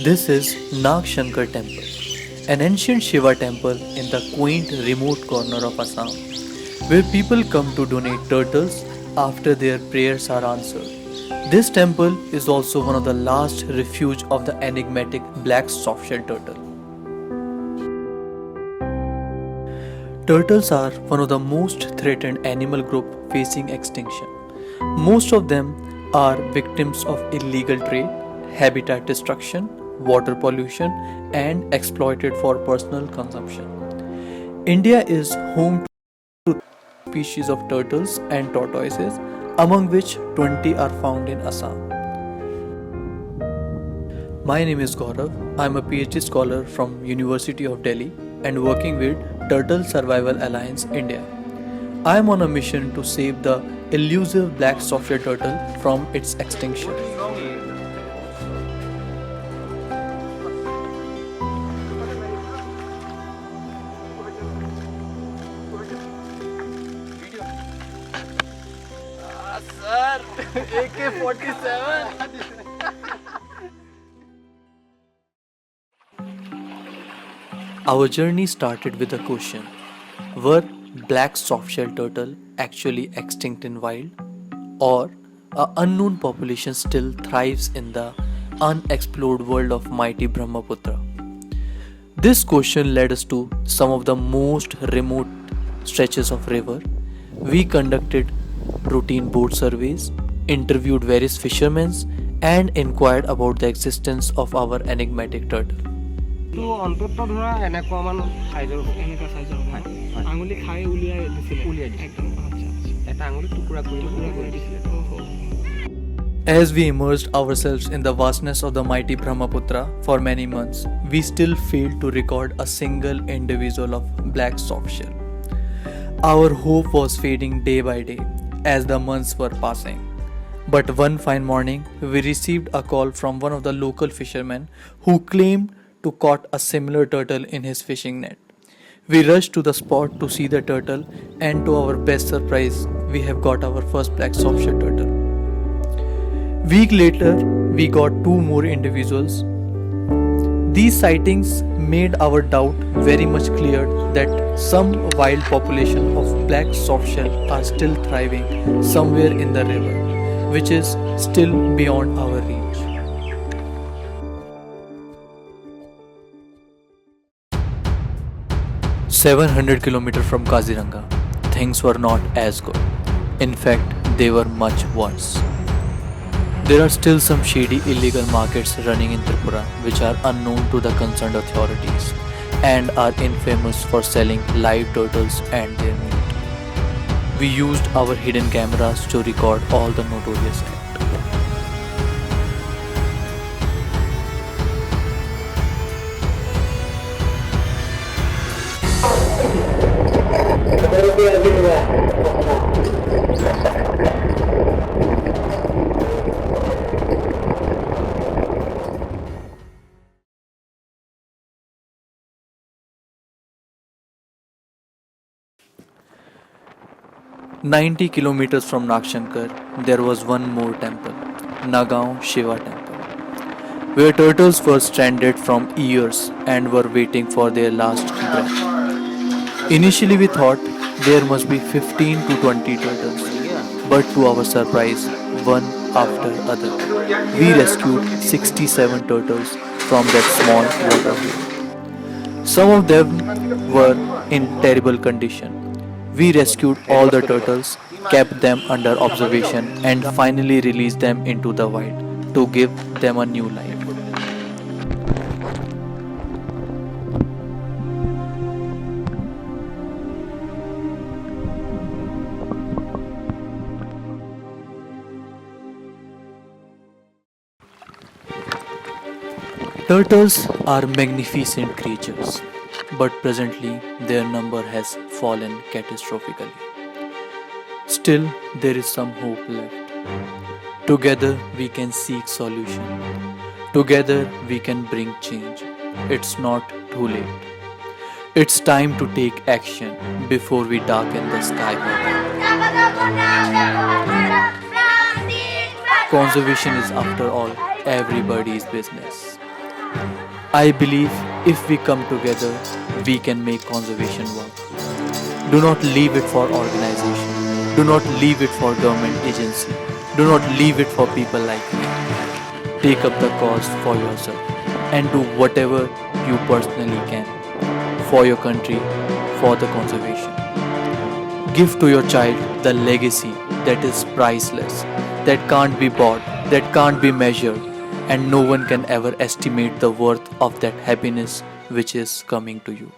This is Nag Shankar Temple, an ancient Shiva temple in the quaint remote corner of Assam, where people come to donate turtles after their prayers are answered. This temple is also one of the last refuge of the enigmatic black softshell turtle. Turtles are one of the most threatened animal group facing extinction. Most of them are victims of illegal trade, habitat destruction, water pollution, and exploited for personal consumption. India is home to species of turtles and tortoises, among which 20 are found in Assam. My name is Gaurav. I am a PhD scholar from University of Delhi and working with Turtle Survival Alliance India. I am on a mission to save the elusive black softshell turtle from its extinction. Sir, AK-47. Our journey started with a question: were black softshell turtle actually extinct in wild, or a unknown population still thrives in the unexplored world of mighty Brahmaputra? This question led us to some of the most remote stretches of river. We conducted routine boat surveys, interviewed various fishermen, and inquired about the existence of our enigmatic turtle. তো অন্তত ধৰা এনেকুৱা মান সাইজৰ এনেকুৱা সাইজৰ হয় আঙুলি খাই উলিয়াই দিছিলে একদম আচ্ছা এটা আঙুলি টুকুৰা কৰি দিছিলে As we immersed ourselves in the vastness of the mighty Brahmaputra for many months, we still failed to record a single individual of black softshell. Our hope was fading day by day as the months were passing. But one fine morning, we received a call from one of the local fishermen who claimed to caught a similar turtle in his fishing net. We rushed to the spot to see the turtle, and to our best surprise, we have got our first black softshell turtle. Week later, we got two more individuals. These sightings made our doubt very much clear that some wild population of black softshell are still thriving somewhere in the river, which is still beyond our reach. 700 kilometers from Kaziranga, things were not as good. In fact, they were much worse. There are still some shady illegal markets running in Tripura which are unknown to the concerned authorities and are infamous for selling live turtles and their meat. We used our hidden cameras to record all the notorious acts. "90 kilometers from Nagshankar, there was one more temple, Nagaon Shiva Temple, where turtles were stranded from years and were waiting for their last breath. Initially, we thought there must be 15 to 20 turtles, but to our surprise, one after other, we rescued 67 turtles from that small water hole. Some of them were in terrible condition. We rescued all the turtles, kept them under observation, and finally released them into the wild to give them a new life. Turtles are magnificent creatures, but presently their number has fallen catastrophically. Still, there is some hope left. Together we can seek solution. Together we can bring change. It's not too late. It's time to take action before we darken the sky further. Conservation is, after all, everybody's business. I believe if we come together, we can make conservation work. Do not leave it for organization. Do not leave it for government agency. Do not leave it for people like me. Take up the cause for yourself and do whatever you personally can for your country, for the conservation. Give to your child the legacy that is priceless, that can't be bought, that can't be measured, and no one can ever estimate the worth of that happiness which is coming to you.